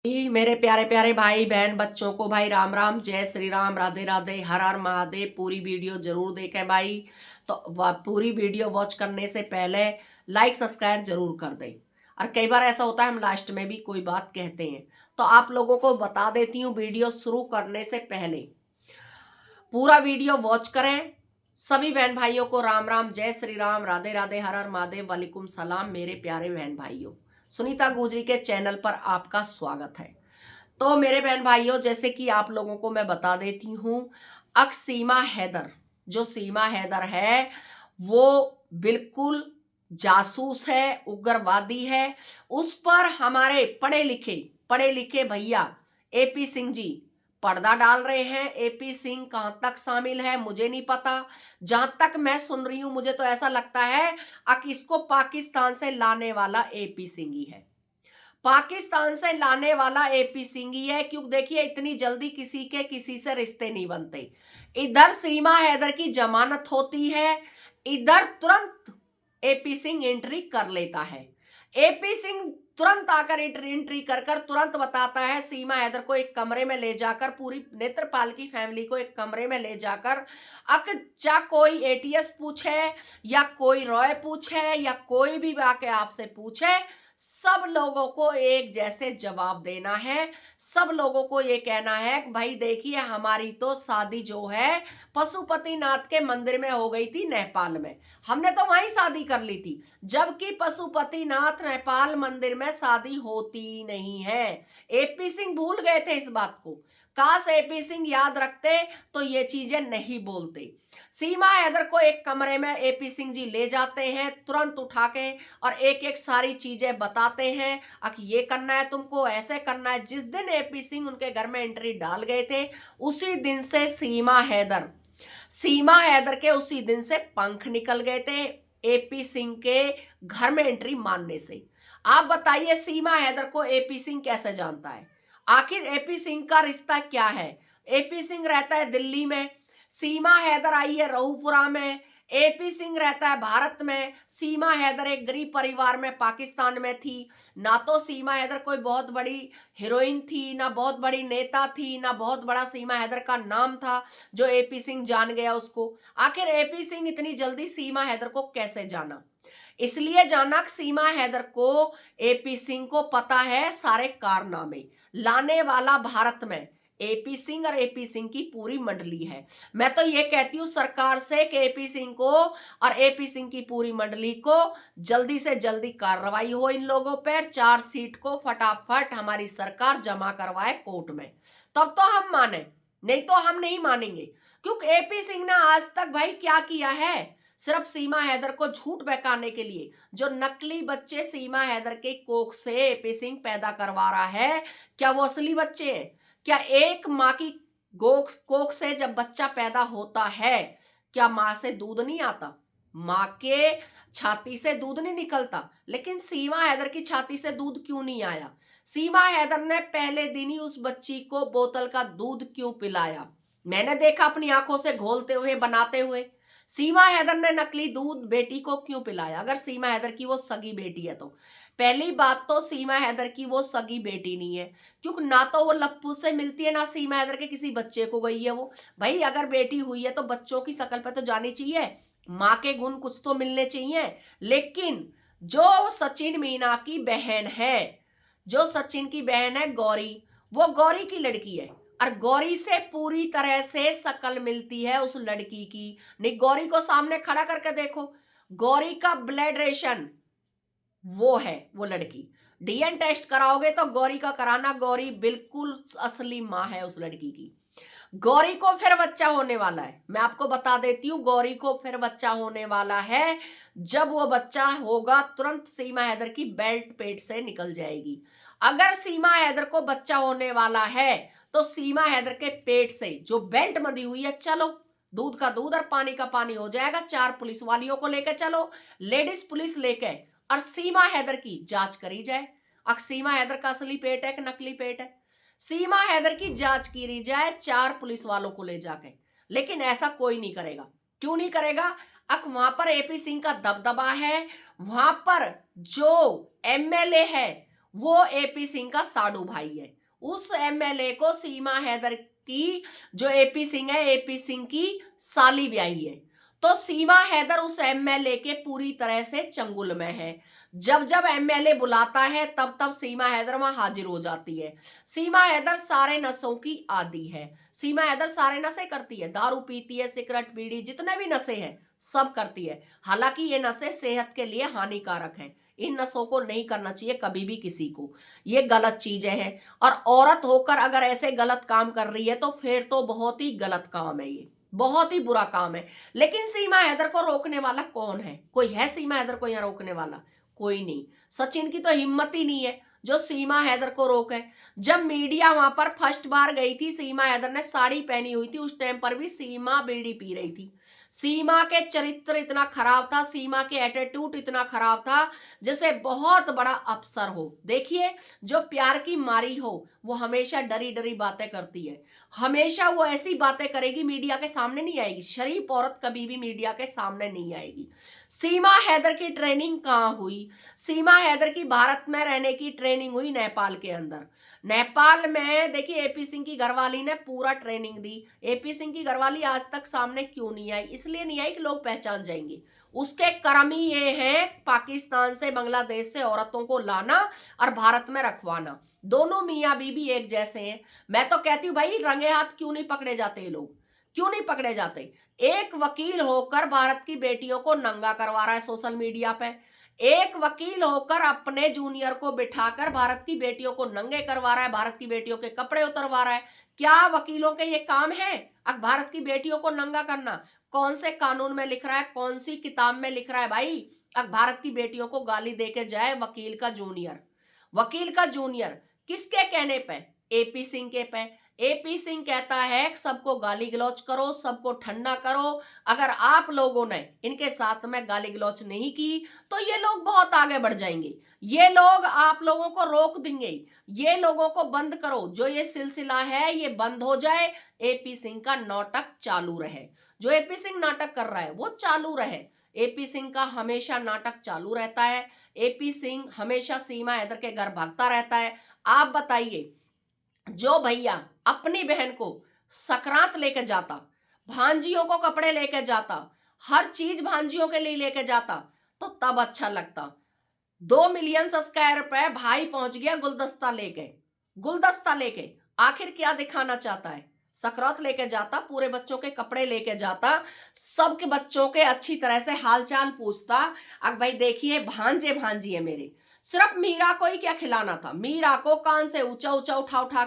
मेरे प्यारे प्यारे भाई बहन बच्चों को भाई राम राम, जय श्री राम, राधे राधे, हर हर महादेव। पूरी वीडियो जरूर देखें भाई। तो पूरी वीडियो वॉच करने से पहले लाइक सब्सक्राइब जरूर कर दें। और कई बार ऐसा होता है हम लास्ट में भी कोई बात कहते हैं, तो आप लोगों को बता देती हूँ वीडियो शुरू करने से पहले पूरा वीडियो वॉच करें। सभी बहन भाइयों को राम राम, जय श्री राम, राधे राधे, हर हर महादेव, वालेकुम सलाम। मेरे प्यारे बहन भाइयों, सुनीता गुजरी के चैनल पर आपका स्वागत है। तो मेरे बहन भाइयों, जैसे कि आप लोगों को मैं बता देती हूँ, सीमा हैदर, जो सीमा हैदर है वो बिल्कुल जासूस है, उग्रवादी है। उस पर हमारे पढ़े लिखे भैया एपी सिंह जी पर्दा डाल रहे हैं। एपी सिंह कहां तक शामिल है मुझे नहीं पता। जहां तक मैं सुन रही हूं मुझे तो ऐसा लगता है कि इसको पाकिस्तान से लाने वाला एपी सिंह ही है। पाकिस्तान से लाने वाला एपी सिंह ही है, क्योंकि देखिए इतनी जल्दी किसी से रिश्ते नहीं बनते। इधर सीमा हैदर की जमानत होती है, इधर तुरंत एपी सिंह एंट्री कर लेता है। एपी सिंह तुरंत आकर एंट्री कर कर तुरंत बताता है सीमा हैदर को एक कमरे में ले जाकर, पूरी नेत्रपाल की फैमिली को एक कमरे में ले जाकर, चाहे कोई एटीएस पूछे या कोई रॉय पूछे या कोई भी आके आपसे पूछे, सब लोगों को एक जैसे जवाब देना है। सब लोगों को ये कहना है कि भाई देखिए हमारी तो शादी जो है पशुपतिनाथ के मंदिर में हो गई थी नेपाल में, हमने तो वहीं शादी कर ली थी, जबकि पशुपतिनाथ नेपाल मंदिर में शादी होती नहीं है। एपी सिंह भूल गए थे इस बात को। काश एपी सिंह याद रखते तो ये चीजें नहीं बोलते। सीमा हैदर को एक कमरे में एपी सिंह जी ले जाते हैं तुरंत उठा के, और एक एक सारी चीजें बताते हैं कि ये करना है तुमको, ऐसे करना है। जिस दिन एपी सिंह उनके घर में एंट्री डाल गए थे उसी दिन से सीमा हैदर के उसी दिन से पंख निकल गए थे एपी सिंह के घर में एंट्री मारने से। आप बताइए सीमा हैदर को एपी सिंह कैसे जानता है? आखिर एपी सिंह का रिश्ता क्या है? एपी सिंह रहता है दिल्ली में, सीमा हैदर आई है रऊपुरा में। एपी सिंह रहता है भारत में, सीमा हैदर एक गरीब परिवार में पाकिस्तान में थी। ना तो सीमा हैदर कोई बहुत बड़ी हीरोइन थी, ना बहुत बड़ी नेता थी, ना बहुत बड़ा सीमा हैदर का नाम था जो एपी सिंह जान गया उसको। आखिर एपी सिंह इतनी जल्दी सीमा हैदर को कैसे जाना? इसलिए जाना कि सीमा हैदर को एपी सिंह को पता है सारे कारनामे। लाने वाला भारत में एपी सिंह और एपी सिंह की पूरी मंडली है। मैं तो ये कहती हूँ सरकार से कि एपी सिंह को और एपी सिंह की पूरी मंडली को जल्दी से जल्दी कार्रवाई हो इन लोगों पर। चार्जशीट को फटाफट हमारी सरकार जमा करवाए कोर्ट में, तब तो हम माने, नहीं तो हम नहीं मानेंगे। क्योंकि एपी सिंह ने आज तक भाई क्या किया है? सिर्फ सीमा हैदर को झूठ बहकाने के लिए जो नकली बच्चे सीमा हैदर के कोख से एपी सिंह पैदा करवा रहा है, क्या वो असली बच्चे हैं? क्या एक माँ की कोख से जब बच्चा पैदा होता है, क्या माँ से दूध नहीं आता? माँ के छाती से दूध नहीं निकलता? लेकिन सीमा हैदर की छाती से दूध क्यों नहीं आया? सीमा हैदर ने पहले दिन ही उस बच्ची को बोतल का दूध क्यों पिलाया? मैंने देखा अपनी आंखों से घोलते हुए, बनाते हुए। सीमा हैदर ने नकली दूध बेटी को क्यों पिलाया? अगर सीमा हैदर की वो सगी बेटी है तो पहली बात तो सीमा हैदर की वो सगी बेटी नहीं है, क्योंकि ना तो वो लप्पू से मिलती है, ना सीमा हैदर के किसी बच्चे को गई है वो। भाई अगर बेटी हुई है तो बच्चों की शक्ल पे तो जानी चाहिए, माँ के गुण कुछ तो मिलने चाहिए। लेकिन जो सचिन मीना की बहन है, जो सचिन की बहन है गौरी, वो गौरी की लड़की है, और गौरी से पूरी तरह से शक्ल मिलती है उस लड़की की। नहीं, गौरी को सामने खड़ा करके देखो, गौरी का ब्लड रेशन वो है, वो लड़की। डीएन टेस्ट कराओगे तो गौरी का कराना, गौरी बिल्कुल असली माँ है उस लड़की की। गौरी को फिर बच्चा होने वाला है, मैं आपको बता देती हूँ, गौरी को फिर बच्चा होने वाला है। जब वो बच्चा होगा तुरंत सीमा हैदर की बेल्ट पेट से निकल जाएगी। अगर सीमा हैदर को बच्चा होने वाला है तो सीमा हैदर के पेट से जो बेल्ट बंधी हुई है, चलो दूध का दूध और पानी का पानी हो जाएगा। 4 पुलिस वालियों को लेकर चलो, लेडीज पुलिस लेके, और सीमा हैदर की जांच करी जाए। अब सीमा हैदर का असली पेट है कि नकली पेट है, सीमा हैदर की जांच की जाए 4 पुलिस वालों को ले जाके। लेकिन ऐसा कोई नहीं करेगा। क्यों नहीं करेगा? वहां पर एपी सिंह का दबदबा है, वहां पर जो एमएलए है वो एपी सिंह का साडू भाई है। उस एमएलए को सीमा हैदर की, जो एपी सिंह है, एपी सिंह की साली ब्याही है। तो सीमा हैदर उस एमएलए के पूरी तरह से चंगुल में है। जब जब एमएलए बुलाता है तब तब सीमा हैदर वहां हाजिर हो जाती है। सीमा हैदर सारे नशों की आदी है। सीमा हैदर सारे नशे करती है, दारू पीती है, सिगरेट बीड़ी, जितने भी नशे हैं सब करती है। हालांकि ये नशे सेहत के लिए हानिकारक हैं। इन नशों को नहीं करना चाहिए कभी भी किसी को, ये गलत चीजें हैं। और औरत होकर अगर ऐसे गलत काम कर रही है तो फिर तो बहुत ही गलत काम है, ये बहुत ही बुरा काम है। लेकिन सीमा हैदर को रोकने वाला कौन है? कोई है सीमा हैदर को यहाँ रोकने वाला? कोई नहीं। सचिन की तो हिम्मत ही नहीं है जो सीमा हैदर को रोके। जब मीडिया वहां पर फर्स्ट बार गई थी, सीमा हैदर ने साड़ी पहनी हुई थी, उस टाइम पर भी सीमा बीड़ी पी रही थी। सीमा के चरित्र इतना खराब था, सीमा के एटीट्यूड इतना खराब था जैसे बहुत बड़ा अफसर हो। देखिए, जो प्यार की मारी हो वो हमेशा डरी डरी बातें करती है, हमेशा वो ऐसी बातें करेगी, मीडिया के सामने नहीं आएगी। शरीफ औरत कभी भी मीडिया के सामने नहीं आएगी। सीमा हैदर की ट्रेनिंग कहाँ हुई? सीमा हैदर की भारत में रहने की ट्रेनिंग हुई नेपाल के अंदर। नेपाल में देखिए, एपी सिंह की घरवाली ने पूरा ट्रेनिंग दी। एपी सिंह की घरवाली आज तक सामने क्यों नहीं आई? इसलिए नहीं आई कि लोग पहचान जाएंगे। उसके कर्म ही ये हैं पाकिस्तान से, बांग्लादेश से औरतों को लाना और भारत में रखवाना। दोनों मियाँ बीबी एक जैसे हैं। मैं तो कहती हूँ भाई, रंगे हाथ क्यों नहीं पकड़े जाते ये लोग? क्यों नहीं पकड़े जाते? एक वकील होकर भारत की बेटियों को नंगा करवा रहा है सोशल मीडिया पे। एक वकील होकर अपने जूनियर को बिठाकर भारत की बेटियों को नंगे करवा रहा है, भारत की बेटियों के कपड़े उतरवा रहा है। क्या वकीलों के ये काम है अब भारत की बेटियों को नंगा करना? कौन से कानून में लिख रहा है, कौन सी किताब में लिख रहा है भाई अब भारत की बेटियों को गाली देके जाए वकील का जूनियर? वकील का जूनियर किसके कहने पे? एपी सिंह के पे। एपी सिंह कहता है सबको गाली गलौज करो, सबको ठंडा करो। अगर आप लोगों ने इनके साथ में गाली गलौज नहीं की तो ये लोग बहुत आगे बढ़ जाएंगे। ये लोग आप लोगों को रोक देंगे। ये लोगों को बंद करो, जो ये सिलसिला है ये बंद हो जाए। एपी सिंह का नाटक चालू रहे, जो एपी सिंह नाटक कर रहा है वो चालू रहे। एपी सिंह का हमेशा नाटक चालू रहता है। एपी सिंह हमेशा सीमा हैदर के घर भागता रहता है। आप बताइए, जो भैया अपनी बहन को सकरात लेके जाता, भांजियों को कपड़े लेके जाता, हर चीज भांजियों के लिए लेके जाता, तो तब अच्छा लगता। 2 मिलियन सब्सक्राइबर पे भाई पहुंच गया गुलदस्ता लेके। गुलदस्ता लेके आखिर क्या दिखाना चाहता है? सकरात लेके जाता, पूरे बच्चों के कपड़े लेके जाता, सबके बच्चों के अच्छी तरह से हालचाल पूछता। अब भाई देखिए, भांजे भांजी है मेरे। सिर्फ मीरा को ही क्या खिलाना था? मीरा को कान से ऊंचा ऊंचा उठा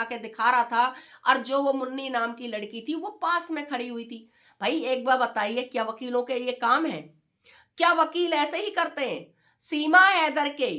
के दिखा रहा था। और जो वो मुन्नी नाम की लड़की थी वो पास में खड़ी हुई थी। भाई एक बार बताइए, क्या वकीलों के ये काम है? क्या वकील ऐसे ही करते हैं? सीमा हैदर के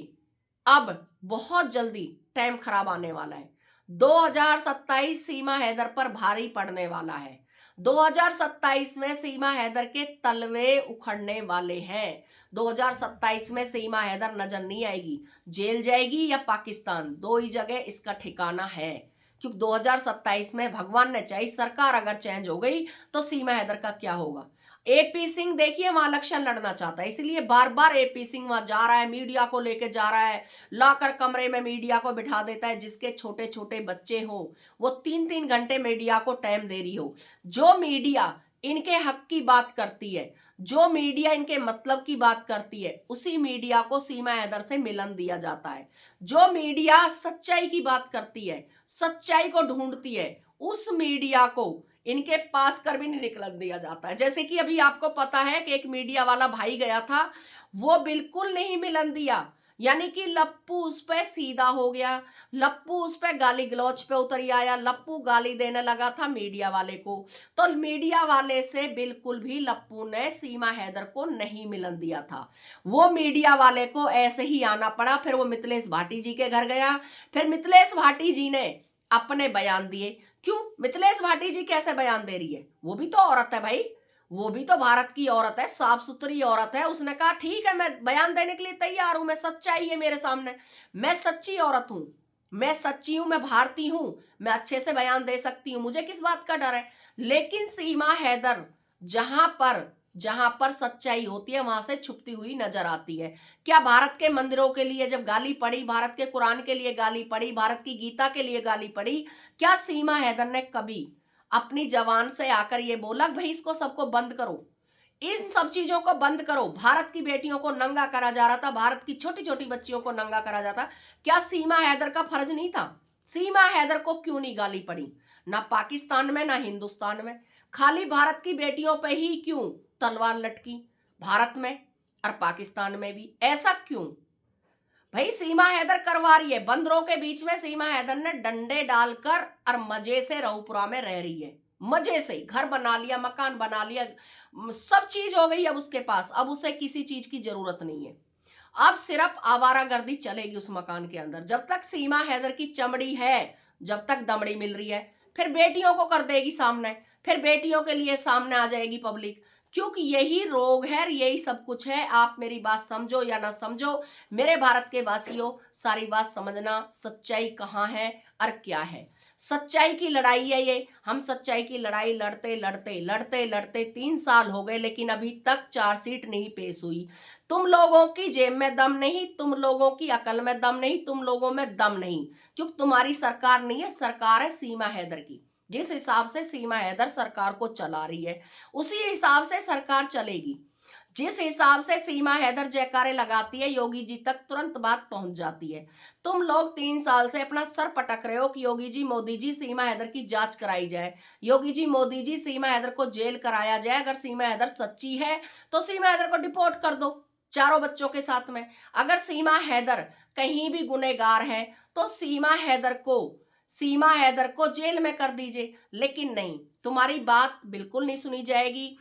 अब बहुत जल्दी टाइम खराब आने वाला है। 2027 सीमा हैदर पर भारी पड़ने वाला है। 2027 में सीमा हैदर के तलवे उखड़ने वाले हैं। 2027 में सीमा हैदर नजर नहीं आएगी, जेल जाएगी या पाकिस्तान, दो ही जगह इसका ठिकाना है। क्योंकि 2027 में भगवान ने चाहे सरकार अगर चेंज हो गई तो सीमा हैदर का क्या होगा? एपी सिंह देखिए वहां इलेक्शन लड़ना चाहता है, इसलिए बार बार एपी सिंह वहां जा रहा है, मीडिया को लेके जा रहा है, लाकर कमरे में मीडिया को बिठा देता है। जिसके छोटे छोटे बच्चे हो वो 3-3 घंटे मीडिया को टाइम दे रही हो। जो मीडिया इनके हक की बात करती है, जो मीडिया इनके मतलब की बात करती है, उसी मीडिया को सीमा हैदर से मिलन दिया जाता है। जो मीडिया सच्चाई की बात करती है, सच्चाई को ढूंढती है, उस मीडिया को इनके पास कर भी नहीं निकलन दिया जाता है। जैसे कि अभी आपको पता है कि एक मीडिया वाला भाई गया था, वो बिल्कुल नहीं मिलन दिया, यानी कि लप्पू उस पे सीधा हो गया, लप्पू उस पे गाली गलौज पे उतर आया, लप्पू गाली देने लगा था मीडिया वाले को। तो मीडिया वाले से बिल्कुल भी लप्पू ने सीमा हैदर को नहीं मिलन दिया था। वो मीडिया वाले को ऐसे ही आना पड़ा। फिर वो मिथिलेश भाटी जी के घर गया, फिर मिथिलेश भाटी जी ने अपने बयान दिए। क्यों? मिथिलेश भाटी जी कैसे बयान दे रही है? वो भी तो औरत है भाई, वो भी तो भारत की औरत है, साफ सुथरी औरत है। उसने कहा ठीक है, मैं बयान देने के लिए तैयार हूं, मैं सच्चाई है मेरे सामने, मैं सच्ची औरत हूं, मैं सच्ची हूं, मैं भारतीय हूं, मैं अच्छे से बयान दे सकती हूं, मुझे किस बात का डर है? लेकिन सीमा हैदर जहां पर जहां पर सच्चाई होती है वहां से छुपती हुई नजर आती है। क्या भारत के मंदिरों के लिए जब गाली पड़ी, भारत के कुरान के लिए गाली पड़ी, भारत की गीता के लिए गाली पड़ी, क्या सीमा हैदर ने कभी अपनी जबान से आकर ये बोला भाई इसको सबको बंद करो, इन सब चीजों को बंद करो? भारत की बेटियों को नंगा करा जा रहा था, भारत की छोटी छोटी बच्चियों को नंगा करा जाता, क्या सीमा हैदर का फर्ज नहीं था? सीमा हैदर को क्यों नहीं गाली पड़ी? ना पाकिस्तान में ना हिंदुस्तान में, खाली भारत की बेटियों पे ही क्यों तलवार लटकी? भारत में और पाकिस्तान में भी, ऐसा क्यों? भाई सीमा हैदर करवा रही है, बंदरों के बीच में सीमा हैदर ने डंडे डालकर और मजे से रऊपुरा में रह रही है, मजे से घर बना लिया, मकान बना लिया, सब चीज हो गई अब उसके पास, अब उसे किसी चीज की जरूरत नहीं है। अब सिर्फ आवारागर्दी चलेगी उस मकान के अंदर। जब तक सीमा हैदर की चमड़ी है, जब तक दमड़ी मिल रही है, फिर बेटियों को कर देगी सामने, फिर बेटियों के लिए सामने आ जाएगी पब्लिक, क्योंकि यही रोग है, यही सब कुछ है। आप मेरी बात समझो या ना समझो, मेरे भारत के वासियों सारी बात समझना, सच्चाई कहाँ है और क्या है। सच्चाई की लड़ाई है ये, हम सच्चाई की लड़ाई लड़ते लड़ते लड़ते लड़ते 3 साल हो गए, लेकिन अभी तक चार्जशीट नहीं पेश हुई। तुम लोगों की जेब में दम नहीं, तुम लोगों की अकल में दम नहीं, तुम लोगों में दम नहीं, क्योंकि तुम्हारी सरकार नहीं है, सरकार है सीमा हैदर की। जिस हिसाब से सीमा हैदर सरकार को चला रही है उसी हिसाब से सरकार चलेगी। जिस हिसाब से सीमा हैदर जयकारे लगाती है योगी जी तक तुरंत बात पहुंच जाती है। तुम लोग 3 साल से अपना सर पटक रहे हो कि योगी जी मोदी जी सीमा हैदर की जांच कराई जाए, योगी जी मोदी जी सीमा हैदर को जेल कराया जाए, अगर सीमा हैदर सच्ची है तो सीमा हैदर को डिपोर्ट कर दो चारों बच्चों के साथ में। अगर सीमा हैदर कहीं भी गुनहगार है तो सीमा हैदर को जेल में कर दीजिए, लेकिन नहीं, तुम्हारी बात बिल्कुल नहीं सुनी जाएगी।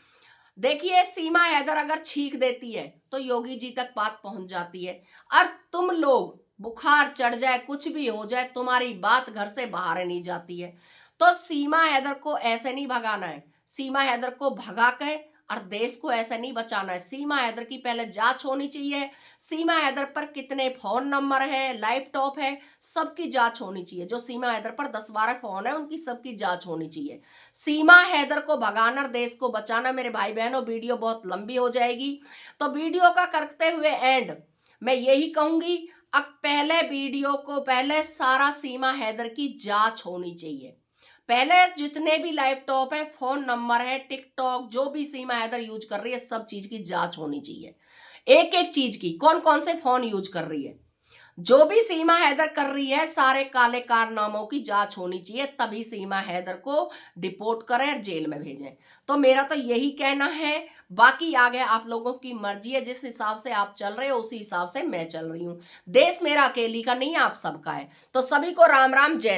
देखिए सीमा हैदर अगर छींक देती है तो योगी जी तक बात पहुंच जाती है, और तुम लोग बुखार चढ़ जाए कुछ भी हो जाए तुम्हारी बात घर से बाहर नहीं जाती है। तो सीमा हैदर को ऐसे नहीं भगाना है, सीमा हैदर को भगा के और देश को ऐसे नहीं बचाना है। सीमा हैदर की पहले जांच होनी चाहिए, सीमा हैदर पर कितने फोन नंबर है, लैपटॉप है, सबकी जांच होनी चाहिए। जो सीमा हैदर पर 10-12 फोन है उनकी सबकी जांच होनी चाहिए। सीमा हैदर को भगाना और देश को बचाना। मेरे भाई बहनों वीडियो बहुत लंबी हो जाएगी, तो वीडियो का करते हुए एंड मैं यही कहूंगी, अब पहले सारा सीमा हैदर की जांच होनी चाहिए। पहले जितने भी लैपटॉप है, फोन नंबर है, टिकटॉक, जो भी सीमा हैदर यूज कर रही है सब चीज की जांच होनी चाहिए। एक एक चीज की, कौन कौन से फोन यूज कर रही है, जो भी सीमा हैदर कर रही है सारे काले कारनामों की जांच होनी चाहिए, तभी सीमा हैदर को डिपोर्ट करें और जेल में भेजें। तो मेरा तो यही कहना है, बाकी आगे आप लोगों की मर्जी है, जिस हिसाब से आप चल रहे हो उसी हिसाब से मैं चल रही हूँ। देश मेरा अकेली का नहीं, आप सबका है। तो सभी को राम राम, जय।